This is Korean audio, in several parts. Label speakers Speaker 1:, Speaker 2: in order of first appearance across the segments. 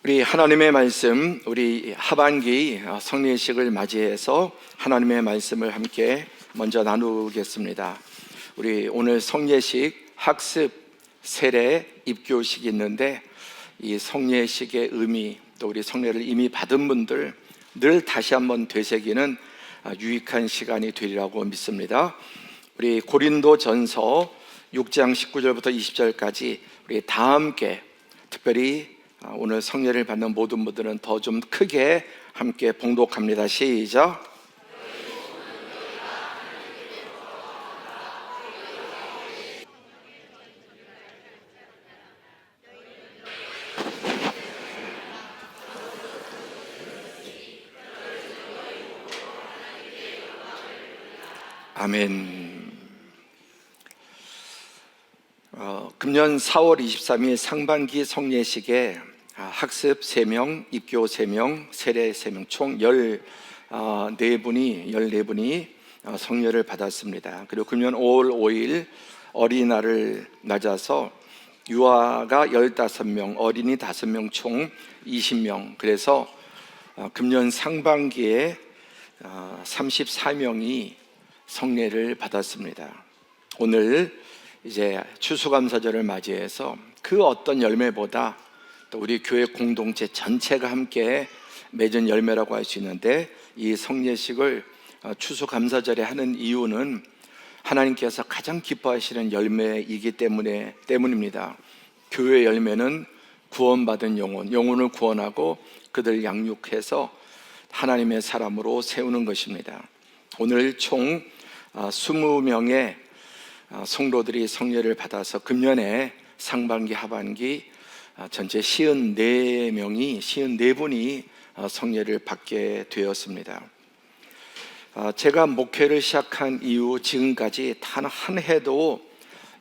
Speaker 1: 우리 하나님의 말씀, 우리 하반기 성례식을 맞이해서 하나님의 말씀을 함께 먼저 나누겠습니다. 우리 오늘 성례식 학습 세례 입교식이 있는데, 이 성례식의 의미, 또 우리 성례를 이미 받은 분들 늘 다시 한번 되새기는 유익한 시간이 되리라고 믿습니다. 우리 고린도전서 6장 19절부터 20절까지 우리 다 함께, 특별히 오늘 성례를 받는 모든 분들은 더 좀 크게 함께 봉독합니다. 시작. 아멘. 금년 4월 23일 상반기 성례식에 학습 3명, 입교 3명, 세례 3명, 총 14분이 성례를 받았습니다. 그리고 금년 5월 5일 어린이날을 맞아서 유아가 15명, 어린이 5명, 총 20명. 그래서 금년 상반기에 34명이 성례를 받았습니다. 오늘 이제 추수감사절을 맞이해서 그 어떤 열매보다 또 우리 교회 공동체 전체가 함께 맺은 열매라고 할 수 있는데, 이 성례식을 추수감사절에 하는 이유는 하나님께서 가장 기뻐하시는 열매이기 때문입니다. 교회 열매는 구원받은 영혼을 구원하고 그들 양육해서 하나님의 사람으로 세우는 것입니다. 오늘 총 20명의 성도들이 성례를 받아서 금년에 상반기 하반기 전체 54분이 성례를 받게 되었습니다. 제가 목회를 시작한 이후 지금까지 단 한 해도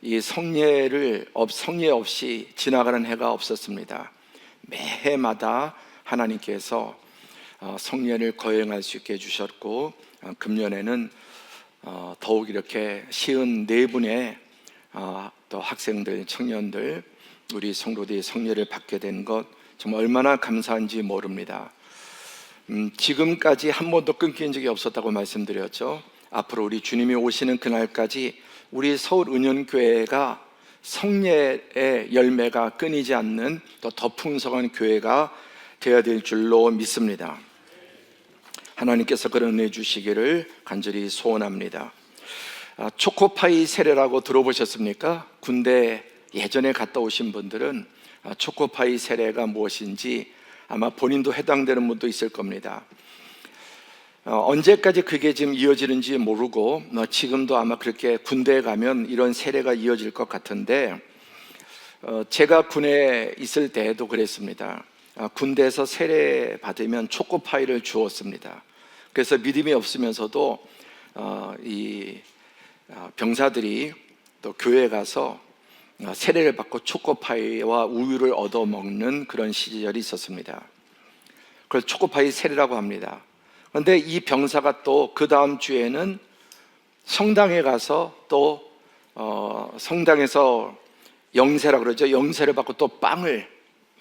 Speaker 1: 이 성례 없이 지나가는 해가 없었습니다. 매해마다 하나님께서 성례를 거행할 수 있게 해주셨고, 금년에는 더욱 이렇게 54분의 또 학생들, 청년들, 우리 성도들이 성례를 받게 된 것 정말 얼마나 감사한지 모릅니다. 지금까지 한 번도 끊긴 적이 없었다고 말씀드렸죠. 앞으로 우리 주님이 오시는 그날까지 우리 서울은현교회가 성례의 열매가 끊이지 않는 또 더 풍성한 교회가 되어야 될 줄로 믿습니다. 하나님께서 그런 은혜 주시기를 간절히 소원합니다. 초코파이 세례라고 들어보셨습니까? 군대 예전에 갔다 오신 분들은 초코파이 세례가 무엇인지 아마 본인도 해당되는 분도 있을 겁니다. 언제까지 그게 지금 이어지는지 모르고 지금도 아마 그렇게 군대에 가면 이런 세례가 이어질 것 같은데, 제가 군에 있을 때에도 그랬습니다. 군대에서 세례 받으면 초코파이를 주었습니다. 그래서 믿음이 없으면서도 이 병사들이 또 교회에 가서 세례를 받고 초코파이와 우유를 얻어먹는 그런 시절이 있었습니다. 그래서 초코파이 세례라고 합니다. 그런데 이 병사가 또 그 다음 주에는 성당에 가서 또 성당에서 영세라고 그러죠. 영세를 받고 또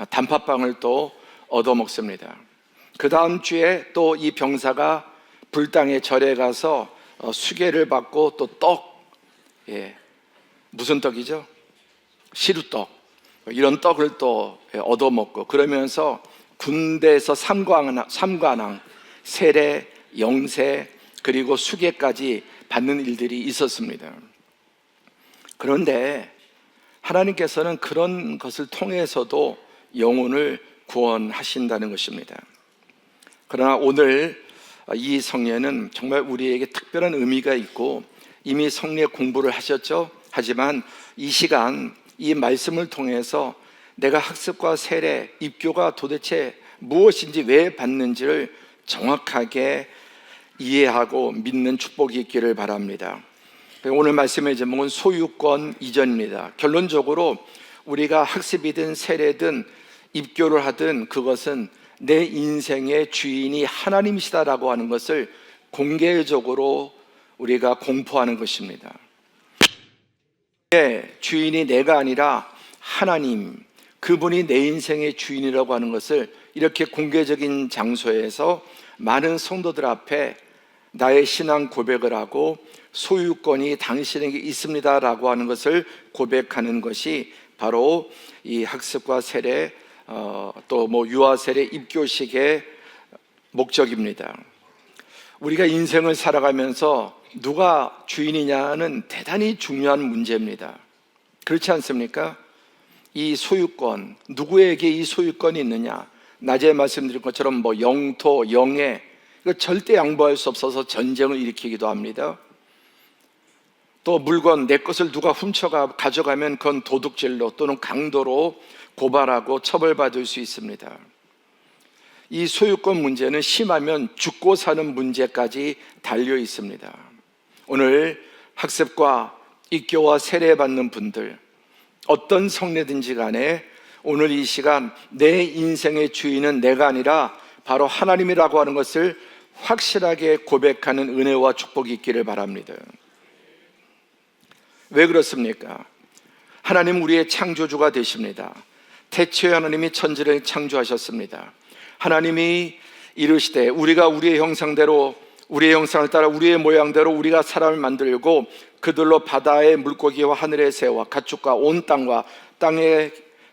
Speaker 1: 단팥빵을 또 얻어먹습니다. 그 다음 주에 또 이 병사가 불당의 절에 가서 수계를 받고 또 무슨 떡이죠? 시루떡, 이런 떡을 또 얻어먹고, 그러면서 군대에서 삼관왕, 세례, 영세, 그리고 수계까지 받는 일들이 있었습니다. 그런데 하나님께서는 그런 것을 통해서도 영혼을 구원하신다는 것입니다. 그러나 오늘 이 성례는 정말 우리에게 특별한 의미가 있고, 이미 성례 공부를 하셨죠? 하지만 이 시간, 이 말씀을 통해서 내가 학습과 세례, 입교가 도대체 무엇인지, 왜 받는지를 정확하게 이해하고 믿는 축복이 있기를 바랍니다. 오늘 말씀의 제목은 소유권 이전입니다. 결론적으로 우리가 학습이든 세례든 입교를 하든 그것은 내 인생의 주인이 하나님이시다라고 하는 것을 공개적으로 우리가 공포하는 것입니다. 주인이 내가 아니라 하나님, 그분이 내 인생의 주인이라고 하는 것을 이렇게 공개적인 장소에서 많은 성도들 앞에 나의 신앙 고백을 하고 소유권이 당신에게 있습니다라고 하는 것을 고백하는 것이 바로 이 학습과 세례, 또 유아 세례 입교식의 목적입니다. 우리가 인생을 살아가면서 누가 주인이냐는 대단히 중요한 문제입니다. 그렇지 않습니까? 이 소유권, 누구에게 이 소유권이 있느냐? 낮에 말씀드린 것처럼 영토, 영예, 이거 절대 양보할 수 없어서 전쟁을 일으키기도 합니다. 또 물건, 내 것을 누가 가져가면 그건 도둑질로 또는 강도로 고발하고 처벌받을 수 있습니다. 이 소유권 문제는 심하면 죽고 사는 문제까지 달려 있습니다. 오늘 학습과 입교와 세례받는 분들, 어떤 성례든지 간에 오늘 이 시간 내 인생의 주인은 내가 아니라 바로 하나님이라고 하는 것을 확실하게 고백하는 은혜와 축복이 있기를 바랍니다. 왜 그렇습니까? 하나님 우리의 창조주가 되십니다. 태초에 하나님이 천지를 창조하셨습니다. 하나님이 이르시되 우리가 우리의 형상대로, 우리의 형상을 따라 우리의 모양대로 우리가 사람을 만들고 그들로 바다의 물고기와 하늘의 새와 가축과 온 땅과 땅에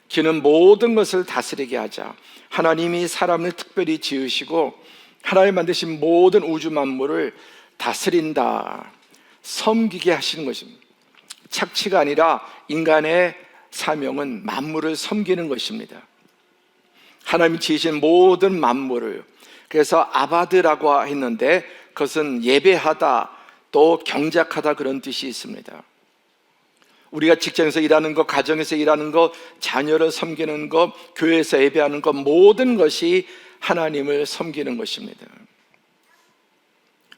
Speaker 1: 기는 모든 것을 다스리게 하자. 하나님이 사람을 특별히 지으시고 하나님 만드신 모든 우주 만물을 다스린다, 섬기게 하시는 것입니다. 착취가 아니라 인간의 사명은 만물을 섬기는 것입니다. 하나님이 지으신 모든 만물을, 그래서 아바드라고 했는데 그것은 예배하다, 또 경작하다, 그런 뜻이 있습니다. 우리가 직장에서 일하는 것, 가정에서 일하는 것, 자녀를 섬기는 것, 교회에서 예배하는 것, 모든 것이 하나님을 섬기는 것입니다.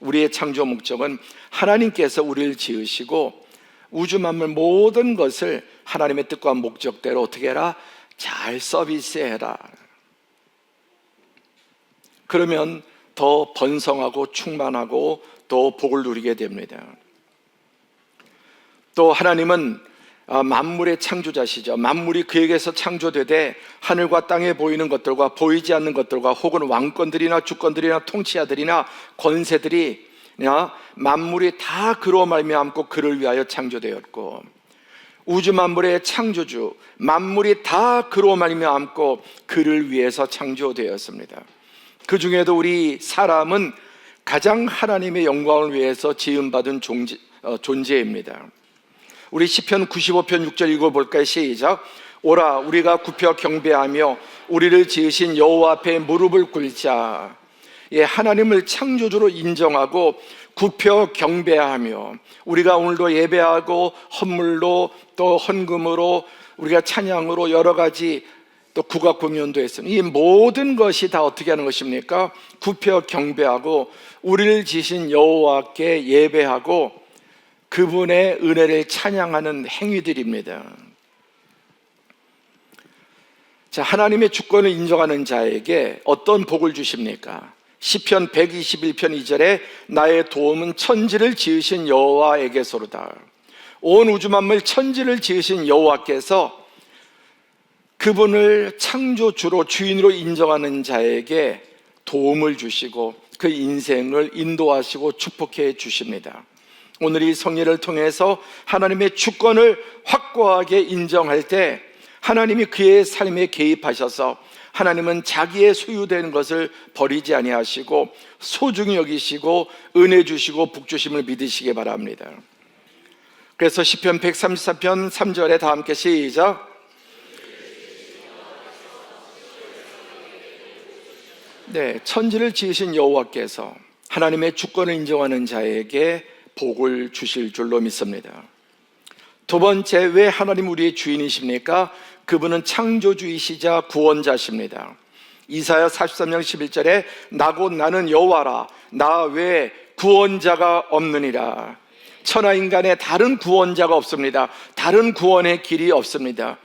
Speaker 1: 우리의 창조 목적은 하나님께서 우리를 지으시고 우주 만물 모든 것을 하나님의 뜻과 목적대로 어떻게 해라? 잘 서비스해라. 그러면 더 번성하고 충만하고 또 복을 누리게 됩니다. 또 하나님은 만물의 창조자시죠. 만물이 그에게서 창조되되 하늘과 땅에 보이는 것들과 보이지 않는 것들과 혹은 왕권들이나 주권들이나 통치자들이나 권세들이 만물이 다 그로 말미암고 그를 위하여 창조되었고, 우주 만물의 창조주 만물이 다 그로 말미암고 그를 위해서 창조되었습니다. 그 중에도 우리 사람은 가장 하나님의 영광을 위해서 지음받은 존재입니다. 우리 시편 95편 6절 읽어볼까요? 시작. 오라 우리가 굽혀 경배하며 우리를 지으신 여호와 앞에 무릎을 꿇자. 예, 하나님을 창조주로 인정하고 굽혀 경배하며, 우리가 오늘도 예배하고 헌물로 또 헌금으로 우리가 찬양으로 여러 가지 또 국악 공연도 했습니다. 이 모든 것이 다 어떻게 하는 것입니까? 굽혀 경배하고 우리를 지신 여호와께 예배하고 그분의 은혜를 찬양하는 행위들입니다. 자, 하나님의 주권을 인정하는 자에게 어떤 복을 주십니까? 시편 121편 2절에 나의 도움은 천지를 지으신 여호와에게서로다. 온 우주 만물 천지를 지으신 여호와께서 그분을 창조주로 주인으로 인정하는 자에게 도움을 주시고 그 인생을 인도하시고 축복해 주십니다. 오늘 이 성례를 통해서 하나님의 주권을 확고하게 인정할 때 하나님이 그의 삶에 개입하셔서 하나님은 자기의 소유되는 것을 버리지 아니하시고 소중히 여기시고 은혜 주시고 복 주심을 믿으시기 바랍니다. 그래서 시편 134편 3절에 다 함께 시작. 네, 천지를 지으신 여호와께서 하나님의 주권을 인정하는 자에게 복을 주실 줄로 믿습니다. 두 번째, 왜 하나님 우리의 주인이십니까? 그분은 창조주이시자 구원자십니다. 이사야 43장 11절에 나곧 나는 여호와라 나 외에 구원자가 없느니라. 천하 인간에 다른 구원자가 없습니다. 다른 구원의 길이 없습니다.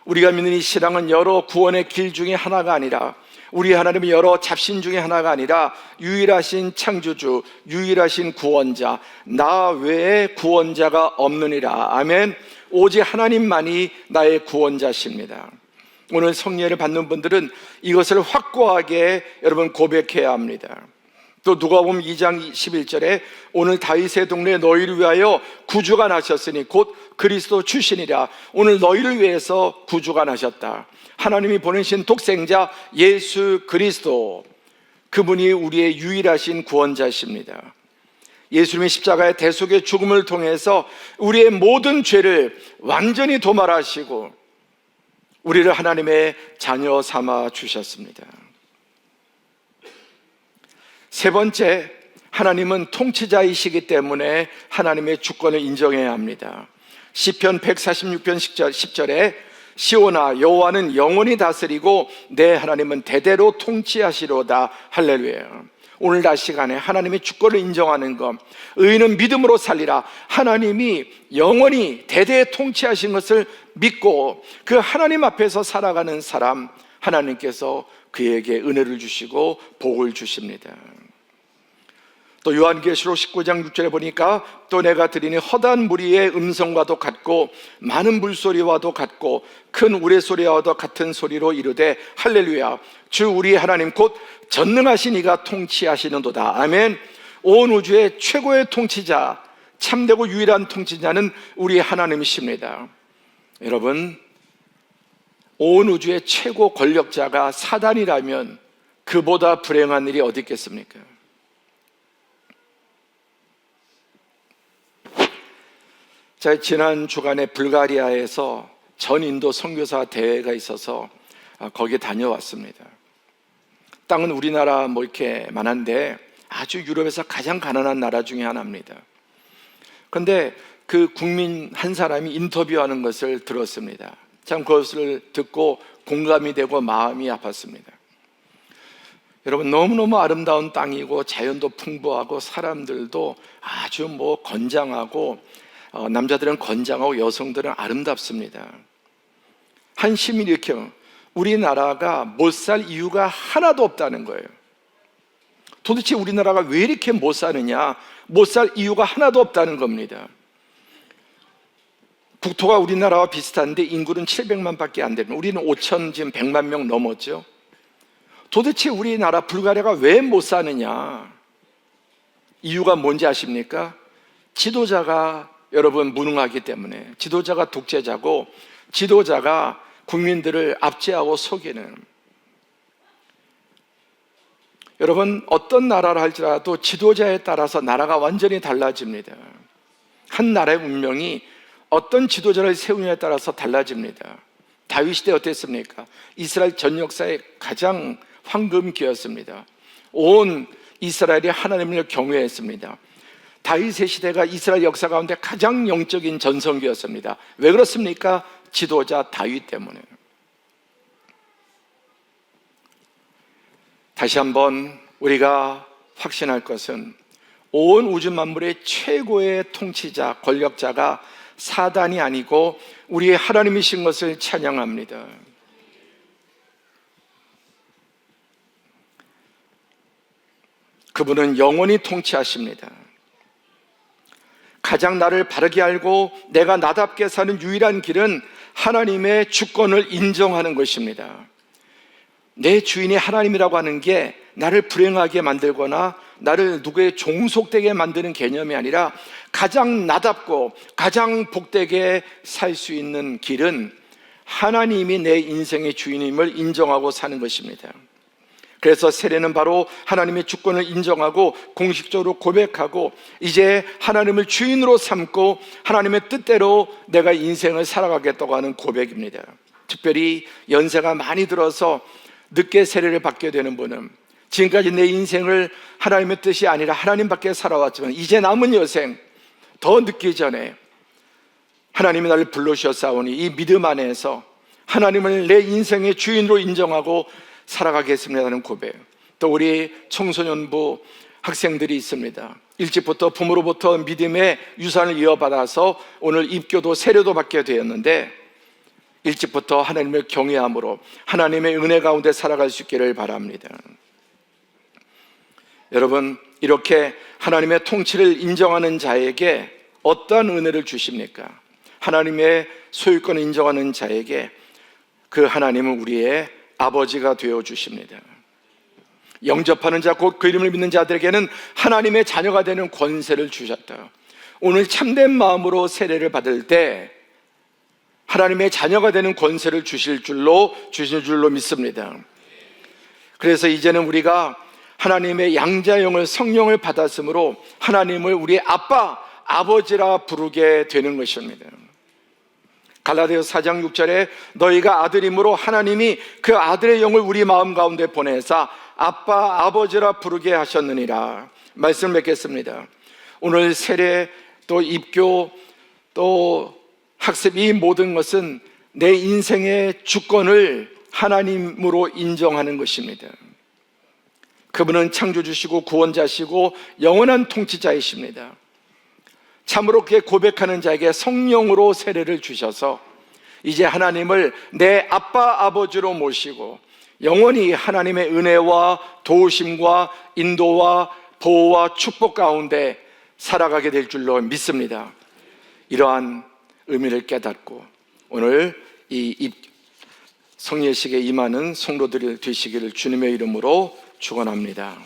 Speaker 1: 우리가 믿는 이 신앙은 여러 구원의 길 중에 하나가 아니라, 우리 하나님은 여러 잡신 중에 하나가 아니라 유일하신 창조주, 유일하신 구원자, 나 외에 구원자가 없느니라. 아멘. 오직 하나님만이 나의 구원자십니다. 오늘 성례를 받는 분들은 이것을 확고하게 여러분 고백해야 합니다. 또 누가복음 2장 11절에 오늘 다윗의 동네에 너희를 위하여 구주가 나셨으니 곧 그리스도 출신이라. 오늘 너희를 위해서 구주가 나셨다. 하나님이 보내신 독생자 예수 그리스도, 그분이 우리의 유일하신 구원자십니다. 예수님의 십자가의 대속의 죽음을 통해서 우리의 모든 죄를 완전히 도말하시고 우리를 하나님의 자녀 삼아 주셨습니다. 세 번째, 하나님은 통치자이시기 때문에 하나님의 주권을 인정해야 합니다. 시편 146편 10절에 시온아 여호와는 영원히 다스리고 내 하나님은 대대로 통치하시로다. 할렐루야. 오늘 날 시간에 하나님의 주권을 인정하는 것, 의인은 믿음으로 살리라. 하나님이 영원히 대대 통치하신 것을 믿고 그 하나님 앞에서 살아가는 사람, 하나님께서 그에게 은혜를 주시고 복을 주십니다. 또 요한계시록 19장 6절에 보니까 또 내가 들으니 허다한 무리의 음성과도 같고 많은 물소리와도 같고 큰 우레소리와도 같은 소리로 이르되 할렐루야. 주 우리 하나님 곧 전능하신 이가 통치하시는도다. 아멘. 온 우주의 최고의 통치자, 참되고 유일한 통치자는 우리 하나님이십니다. 여러분, 온 우주의 최고 권력자가 사단이라면 그보다 불행한 일이 어디 있겠습니까? 제가 지난 주간에 불가리아에서 전인도 선교사 대회가 있어서 거기에 다녀왔습니다. 땅은 우리나라 이렇게 많은데 아주 유럽에서 가장 가난한 나라 중에 하나입니다. 그런데 그 국민 한 사람이 인터뷰하는 것을 들었습니다. 참 그것을 듣고 공감이 되고 마음이 아팠습니다. 여러분, 너무너무 아름다운 땅이고 자연도 풍부하고 사람들도 아주 건장하고 남자들은 건장하고 여성들은 아름답습니다. 한 시민이 이렇게 우리나라가 못 살 이유가 하나도 없다는 거예요. 도대체 우리나라가 왜 이렇게 못 사느냐? 못 살 이유가 하나도 없다는 겁니다. 국토가 우리나라와 비슷한데 인구는 700만 밖에 안 됩니다. 우리는 5천, 지금 100만 명 넘었죠. 도대체 우리나라 불가리아가 왜 못 사느냐? 이유가 뭔지 아십니까? 지도자가 여러분 무능하기 때문에, 지도자가 독재자고 지도자가 국민들을 압제하고 속이는, 여러분 어떤 나라를 할지라도 지도자에 따라서 나라가 완전히 달라집니다. 한 나라의 운명이 어떤 지도자를 세우느냐에 따라서 달라집니다. 다윗 시대 어땠습니까? 이스라엘 전 역사의 가장 황금기였습니다. 온 이스라엘이 하나님을 경외했습니다. 다윗의 시대가 이스라엘 역사 가운데 가장 영적인 전성기였습니다. 왜 그렇습니까? 지도자 다윗 때문에. 다시 한번 우리가 확신할 것은 온 우주 만물의 최고의 통치자, 권력자가 사단이 아니고 우리의 하나님이신 것을 찬양합니다. 그분은 영원히 통치하십니다. 가장 나를 바르게 알고 내가 나답게 사는 유일한 길은 하나님의 주권을 인정하는 것입니다. 내 주인이 하나님이라고 하는 게 나를 불행하게 만들거나 나를 누구의 종속되게 만드는 개념이 아니라 가장 나답고 가장 복되게 살 수 있는 길은 하나님이 내 인생의 주인임을 인정하고 사는 것입니다. 그래서 세례는 바로 하나님의 주권을 인정하고 공식적으로 고백하고 이제 하나님을 주인으로 삼고 하나님의 뜻대로 내가 인생을 살아가겠다고 하는 고백입니다. 특별히 연세가 많이 들어서 늦게 세례를 받게 되는 분은 지금까지 내 인생을 하나님의 뜻이 아니라 하나님 밖에 살아왔지만 이제 남은 여생 더 늦기 전에 하나님이 나를 불러주셨사오니 이 믿음 안에서 하나님을 내 인생의 주인으로 인정하고 살아가겠습니다는 고백. 또 우리 청소년부 학생들이 있습니다. 일찍부터 부모로부터 믿음의 유산을 이어받아서 오늘 입교도 세례도 받게 되었는데 일찍부터 하나님을 경외함으로 하나님의 은혜 가운데 살아갈 수 있기를 바랍니다. 여러분, 이렇게 하나님의 통치를 인정하는 자에게 어떠한 은혜를 주십니까? 하나님의 소유권을 인정하는 자에게 그 하나님은 우리의 아버지가 되어 주십니다. 영접하는 자, 곧 그 이름을 믿는 자들에게는 하나님의 자녀가 되는 권세를 주셨다. 오늘 참된 마음으로 세례를 받을 때 하나님의 자녀가 되는 권세를 주실 줄로 믿습니다. 그래서 이제는 우리가 하나님의 양자영을, 성령을 받았으므로 하나님을 우리의 아빠, 아버지라 부르게 되는 것입니다. 갈라디아서 4장 6절에 너희가 아들이므로 하나님이 그 아들의 영을 우리 마음 가운데 보내사 아빠, 아버지라 부르게 하셨느니라. 말씀을 맺겠습니다. 오늘 세례, 또 입교, 또 학습, 이 모든 것은 내 인생의 주권을 하나님으로 인정하는 것입니다. 그분은 창조주시고 구원자시고 영원한 통치자이십니다. 참으로 그렇게 고백하는 자에게 성령으로 세례를 주셔서 이제 하나님을 내 아빠, 아버지로 모시고 영원히 하나님의 은혜와 도우심과 인도와 보호와 축복 가운데 살아가게 될 줄로 믿습니다. 이러한 의미를 깨닫고 오늘 이 성례식에 임하는 성도들이 되시기를 주님의 이름으로 축원합니다.